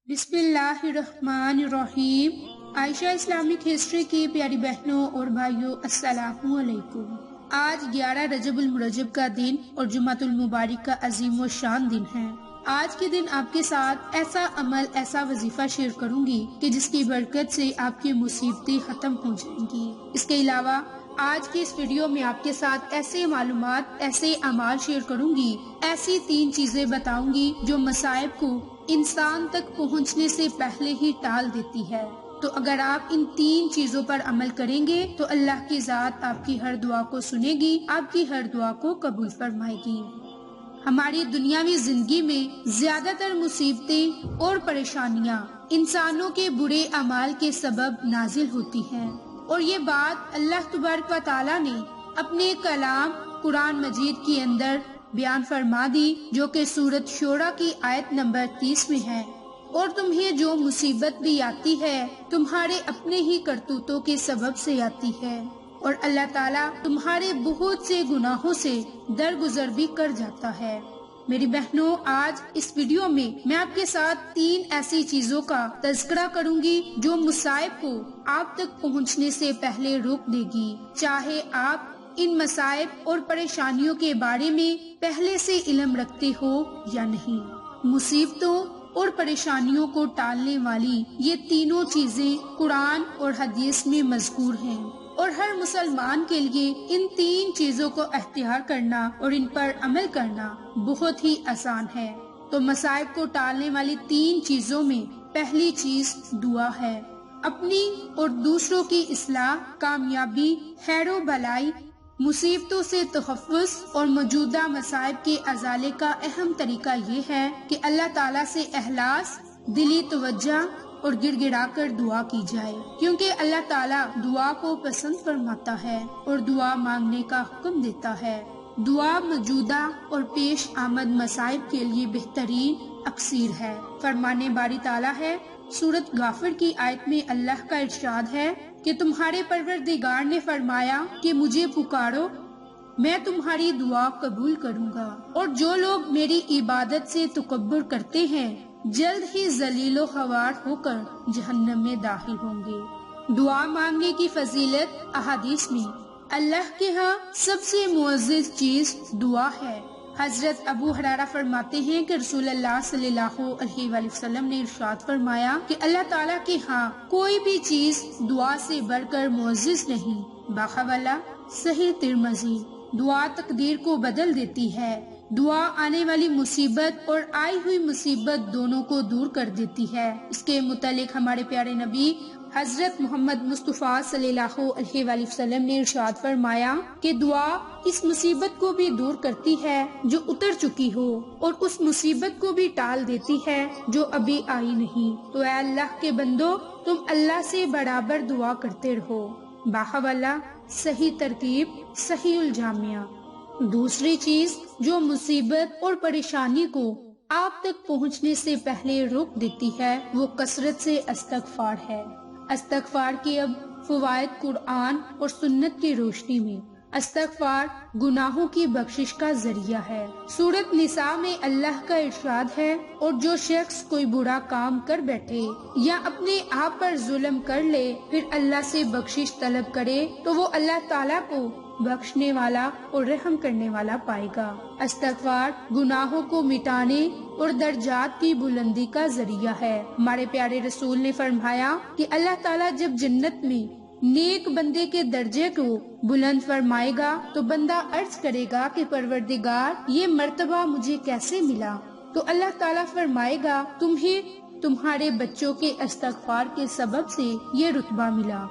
بسم اللہ الرحمن الرحیم۔ عائشہ اسلامک ہسٹری کی پیاری بہنوں اور بھائیوں، السلام علیکم۔ آج 11 رجب المرجب کا دن اور جمعۃ المبارک کا عظیم و شان دن ہے۔ آج کے دن آپ کے ساتھ ایسا عمل، ایسا وظیفہ شیئر کروں گی کہ جس کی برکت سے آپ کی مصیبتیں ختم ہو جائیں گی۔ اس کے علاوہ آج کی اس ویڈیو میں آپ کے ساتھ ایسے معلومات، ایسے اعمال شیئر کروں گی، ایسی 3 چیزیں بتاؤں گی جو مصائب کو انسان تک پہنچنے سے پہلے ہی ٹال دیتی ہے۔ تو اگر آپ ان 3 چیزوں پر عمل کریں گے تو اللہ کی ذات آپ کی ہر دعا کو سنے گی، آپ کی ہر دعا کو قبول فرمائے گی۔ ہماری دنیاوی زندگی میں زیادہ تر مصیبتیں اور پریشانیاں انسانوں کے برے اعمال کے سبب نازل ہوتی ہیں، اور یہ بات اللہ تبارک و تعالی نے اپنے کلام قرآن مجید کے اندر بیان فرما دی، جو کہ سورۃ شورى کی آیت نمبر 30 میں ہے۔ اور تمہیں جو مصیبت بھی آتی ہے تمہارے اپنے ہی کرتوتوں کے سبب سے آتی ہے، اور اللہ تعالیٰ تمہارے بہت سے گناہوں سے درگزر بھی کر جاتا ہے۔ میری بہنوں، آج اس ویڈیو میں میں آپ کے ساتھ 3 ایسی چیزوں کا تذکرہ کروں گی جو مصائب کو آپ تک پہنچنے سے پہلے روک دے گی، چاہے آپ ان مصائب اور پریشانیوں کے بارے میں پہلے سے علم رکھتے ہو یا نہیں۔ مصیبتوں اور پریشانیوں کو ٹالنے والی یہ تینوں چیزیں قرآن اور حدیث میں مذکور ہیں، اور ہر مسلمان کے لیے ان 3 چیزوں کو اختیار کرنا اور ان پر عمل کرنا بہت ہی آسان ہے۔ تو مصائب کو ٹالنے والی 3 چیزوں میں پہلی چیز دعا ہے۔ اپنی اور دوسروں کی اصلاح، کامیابی، خیر و بھلائی، مصیبتوں سے تحفظ اور موجودہ مصائب کے ازالے کا اہم طریقہ یہ ہے کہ اللہ تعالیٰ سے اخلاص، دلی توجہ اور گڑ گڑا کر دعا کی جائے، کیونکہ اللہ تعالیٰ دعا کو پسند فرماتا ہے اور دعا مانگنے کا حکم دیتا ہے۔ دعا موجودہ اور پیش آمد مصائب کے لیے بہترین اکسیر ہے۔ فرمانے باری تعالیٰ ہے، سورۃ غافر کی آیت میں اللہ کا ارشاد ہے کہ تمہارے پروردگار نے فرمایا کہ مجھے پکارو، میں تمہاری دعا قبول کروں گا، اور جو لوگ میری عبادت سے تکبر کرتے ہیں جلد ہی ذلیل و خوار ہو کر جہنم میں داخل ہوں گے۔ دعا مانگنے کی فضیلت احادیث میں اللہ کے ہاں سب سے معزز چیز دعا ہے۔ حضرت ابو ہریرہ فرماتے ہیں کہ رسول اللہ صلی اللہ علیہ وآلہ وسلم نے ارشاد فرمایا کہ اللہ تعالیٰ کے ہاں کوئی بھی چیز دعا سے بڑھ کر معزز نہیں۔ باحوالہ صحیح ترمذی۔ دعا تقدیر کو بدل دیتی ہے۔ دعا آنے والی مصیبت اور آئی ہوئی مصیبت دونوں کو دور کر دیتی ہے۔ اس کے متعلق ہمارے پیارے نبی حضرت محمد مصطفیٰ صلی اللہ علیہ وآلہ وسلم نے ارشاد فرمایا کہ دعا اس مصیبت کو بھی دور کرتی ہے جو اتر چکی ہو، اور اس مصیبت کو بھی ٹال دیتی ہے جو ابھی آئی نہیں۔ تو اے اللہ کے بندو، تم اللہ سے برابر دعا کرتے رہو۔ باحوالہ صحیح ترکیب، صحیح الجامعہ۔ دوسری چیز جو مصیبت اور پریشانی کو آپ تک پہنچنے سے پہلے روک دیتی ہے وہ کثرت سے استغفار ہے۔ استغفار کے اب فوائد قرآن اور سنت کی روشنی میں۔ استغفار گناہوں کی بخشش کا ذریعہ ہے۔ سورۃ نساء میں اللہ کا ارشاد ہے، اور جو شخص کوئی برا کام کر بیٹھے یا اپنے آپ پر ظلم کر لے پھر اللہ سے بخشش طلب کرے تو وہ اللہ تعالیٰ کو بخشنے والا اور رحم کرنے والا پائے گا۔ استغفار گناہوں کو مٹانے اور درجات کی بلندی کا ذریعہ ہے۔ ہمارے پیارے رسول نے فرمایا کہ اللہ تعالیٰ جب جنت میں نیک بندے کے درجے کو بلند فرمائے گا تو بندہ عرض کرے گا کہ پروردگار، یہ مرتبہ مجھے کیسے ملا؟ تو اللہ تعالیٰ فرمائے گا، تمہیں تمہارے بچوں کے استغفار کے سبب سے یہ رتبہ ملا۔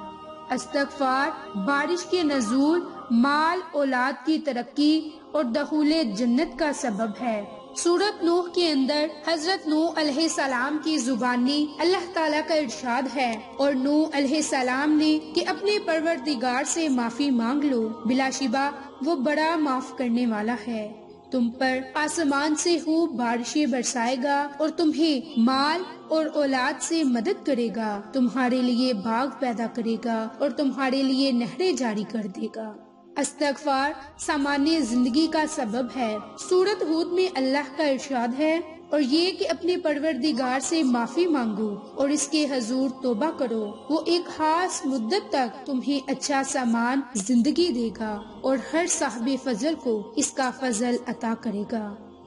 استغفار بارش کے نزول، مال اولاد کی ترقی اور دخول جنت کا سبب ہے۔ سورۃ نوح کے اندر حضرت نوح علیہ السلام کی زبانی اللہ تعالیٰ کا ارشاد ہے، اور نوح علیہ السلام نے کہ اپنے پروردگار سے معافی مانگ لو، بلا شبہ وہ بڑا معاف کرنے والا ہے۔ تم پر آسمان سے خوب بارشیں برسائے گا اور تمہیں مال اور اولاد سے مدد کرے گا، تمہارے لیے باغ پیدا کرے گا اور تمہارے لیے نہریں جاری کر دے گا۔ استغفار سامان زندگی کا سبب ہے۔ سورۃ ہود میں اللہ کا ارشاد ہے، اور یہ کہ اپنے پروردگار سے معافی مانگو اور اس کے حضور توبہ کرو، وہ ایک خاص مدت تک تمہیں اچھا سامان زندگی دے گا اور ہر صاحب فضل کو اس کا فضل عطا کرے گا۔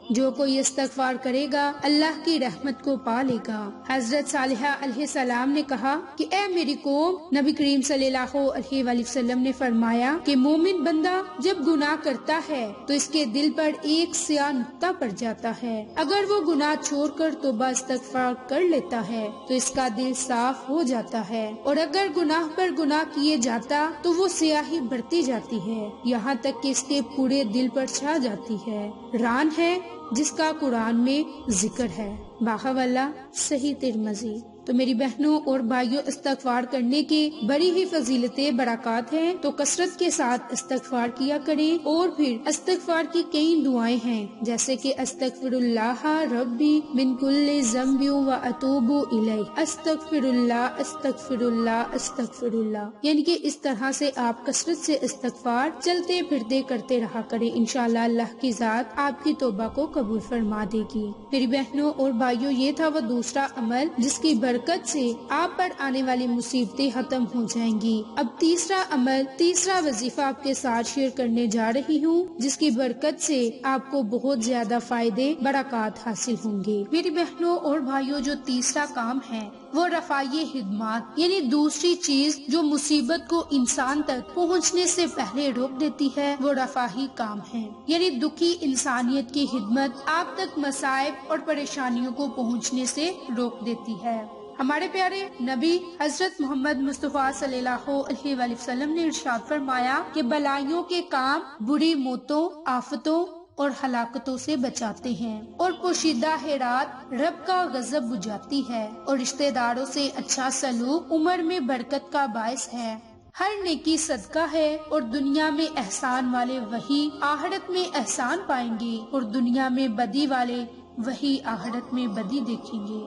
جو کوئی استغفار کرے گا اللہ کی رحمت کو پا لے گا۔ حضرت صالحہ علیہ السلام نے کہا کہ اے میری قوم، نبی کریم صلی اللہ علیہ وآلہ وسلم نے فرمایا کہ مومن بندہ جب گناہ کرتا ہے تو اس کے دل پر ایک سیاہ نقطہ پڑ جاتا ہے۔ اگر وہ گناہ چھوڑ کر توبہ استغفار کر لیتا ہے تو اس کا دل صاف ہو جاتا ہے، اور اگر گناہ پر گناہ کیے جاتا تو وہ سیاہی بڑھتی جاتی ہے، یہاں تک کہ اس کے پورے دل پر چھا جاتی ہے۔ ران ہے جس کا قرآن میں ذکر ہے۔ باحوالہ صحیح ترمذی۔ تو میری بہنوں اور بھائیوں، استغفار کرنے کی بڑی ہی فضیلتیں برکات ہیں، تو کثرت کے ساتھ استغفار کیا کریں۔ اور پھر استغفار کی کئی دعائیں ہیں، جیسے کہ استغفر اللہ ربی من کل ذنب و اتوب الیہ، استغفر اللہ استغفر اللہ استغفر اللہ، یعنی کہ اس طرح سے آپ کثرت سے استغفار چلتے پھرتے کرتے رہا کریں، انشاءاللہ اللہ کی ذات آپ کی توبہ کو قبول فرما دے گی۔ میری بہنوں اور بھائیوں، یہ تھا وہ دوسرا عمل جس کی برکت سے آپ پر آنے والی مصیبتیں ختم ہو جائیں گی۔ اب تیسرا عمل، تیسرا وظیفہ آپ کے ساتھ شیئر کرنے جا رہی ہوں، جس کی برکت سے آپ کو بہت زیادہ فائدے برکات حاصل ہوں گے۔ میری بہنوں اور بھائیوں، جو تیسرا کام ہے وہ رفاعی خدمات، یعنی دوسری چیز جو مصیبت کو انسان تک پہنچنے سے پہلے روک دیتی ہے، وہ رفاعی کام ہے، یعنی دکھی انسانیت کی خدمت آپ تک مصائب اور پریشانیوں کو پہنچنے سے روک دیتی ہے۔ ہمارے پیارے نبی حضرت محمد مصطفیٰ صلی اللہ علیہ وآلہ وسلم نے ارشاد فرمایا کہ بلائیوں کے کام بری موتوں، آفتوں اور ہلاکتوں سے بچاتے ہیں، اور پوشیدہ خیرات رب کا غضب بجھاتی ہے، اور رشتہ داروں سے اچھا سلوک عمر میں برکت کا باعث ہے۔ ہر نیکی صدقہ ہے، اور دنیا میں احسان والے وہی آخرت میں احسان پائیں گے، اور دنیا میں بدی والے وہی آخرت میں بدی دیکھیں گے۔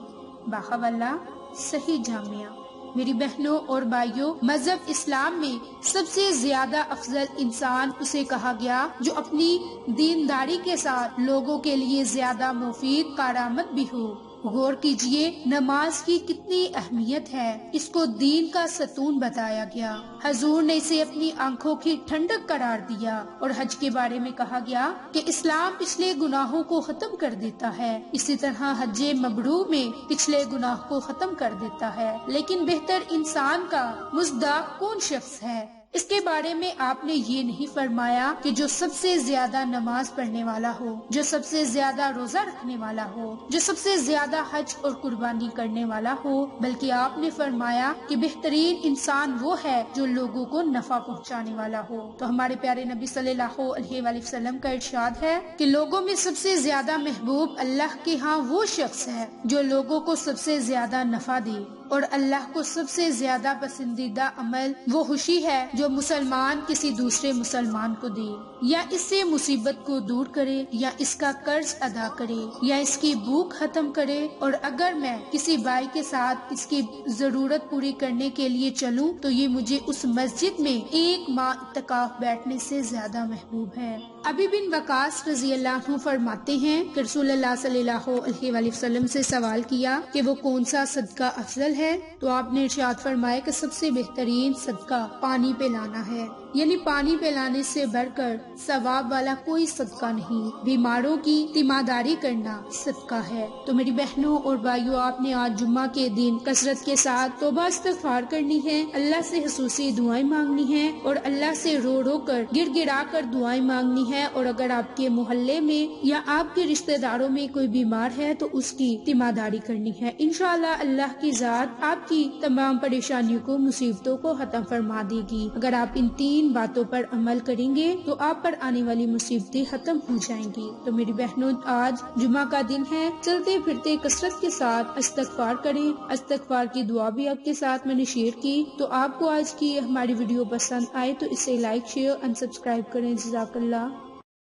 باحوالہ صحیح جامعہ۔ میری بہنوں اور بھائیوں، مذہب اسلام میں سب سے زیادہ افضل انسان اسے کہا گیا جو اپنی دینداری کے ساتھ لوگوں کے لیے زیادہ مفید کارآمد بھی ہو۔ غور کیجئے نماز کی کتنی اہمیت ہے، اس کو دین کا ستون بتایا گیا، حضور نے اسے اپنی آنکھوں کی ٹھنڈک قرار دیا، اور حج کے بارے میں کہا گیا کہ اسلام پچھلے گناہوں کو ختم کر دیتا ہے، اسی طرح حج مبرور میں پچھلے گناہ کو ختم کر دیتا ہے۔ لیکن بہتر انسان کا مصداق کون شخص ہے؟ اس کے بارے میں آپ نے یہ نہیں فرمایا کہ جو سب سے زیادہ نماز پڑھنے والا ہو، جو سب سے زیادہ روزہ رکھنے والا ہو، جو سب سے زیادہ حج اور قربانی کرنے والا ہو، بلکہ آپ نے فرمایا کہ بہترین انسان وہ ہے جو لوگوں کو نفع پہنچانے والا ہو۔ تو ہمارے پیارے نبی صلی اللہ علیہ وآلہ وسلم کا ارشاد ہے کہ لوگوں میں سب سے زیادہ محبوب اللہ کے ہاں وہ شخص ہے جو لوگوں کو سب سے زیادہ نفع دے، اور اللہ کو سب سے زیادہ پسندیدہ عمل وہ خوشی ہے جو مسلمان کسی دوسرے مسلمان کو دے، یا اس سے مصیبت کو دور کرے، یا اس کا قرض ادا کرے، یا اس کی بھوک ختم کرے۔ اور اگر میں کسی بھائی کے ساتھ اس کی ضرورت پوری کرنے کے لیے چلوں تو یہ مجھے اس مسجد میں 1 ماہ اعتکاف بیٹھنے سے زیادہ محبوب ہے۔ ابی بن وقاص رضی اللہ عنہ فرماتے ہیں کہ رسول اللہ صلی اللہ علیہ وآلہ وسلم سے سوال کیا کہ وہ کون سا صدقہ افضل ہے، تو آپ نے ارشاد فرمایا کہ سب سے بہترین صدقہ پانی پلانا ہے، یعنی پانی پلانے سے بڑھ کر ثواب والا کوئی صدقہ نہیں۔ بیماروں کی تیمارداری کرنا صدقہ ہے۔ تو میری بہنوں اور بھائیوں، آپ نے آج جمعہ کے دن کثرت کے ساتھ توبہ استغفار کرنی ہے، اللہ سے خصوصی دعائیں مانگنی ہیں، اور اللہ سے رو رو کر گر گرا کر دعائیں مانگنی ہے۔ اور اگر آپ کے محلے میں یا آپ کے رشتہ داروں میں کوئی بیمار ہے تو اس کی تیمارداری کرنی ہے۔ انشاءاللہ اللہ کی ذات آپ کی تمام پریشانیوں کو، مصیبتوں کو ختم فرما دے گی۔ اگر آپ ان 3 باتوں پر عمل کریں گے تو آپ پر آنے والی مصیبتیں ختم ہو جائیں گی۔ تو میری بہنوں، آج جمعہ کا دن ہے، چلتے پھرتے کثرت کے ساتھ استغفار کریں۔ استغفار کی دعا بھی آپ کے ساتھ میں نے شیئر کی۔ تو آپ کو آج کی ہماری ویڈیو پسند آئے تو اسے لائک، شیئر اور سبسکرائب کریں۔ جزاک اللہ۔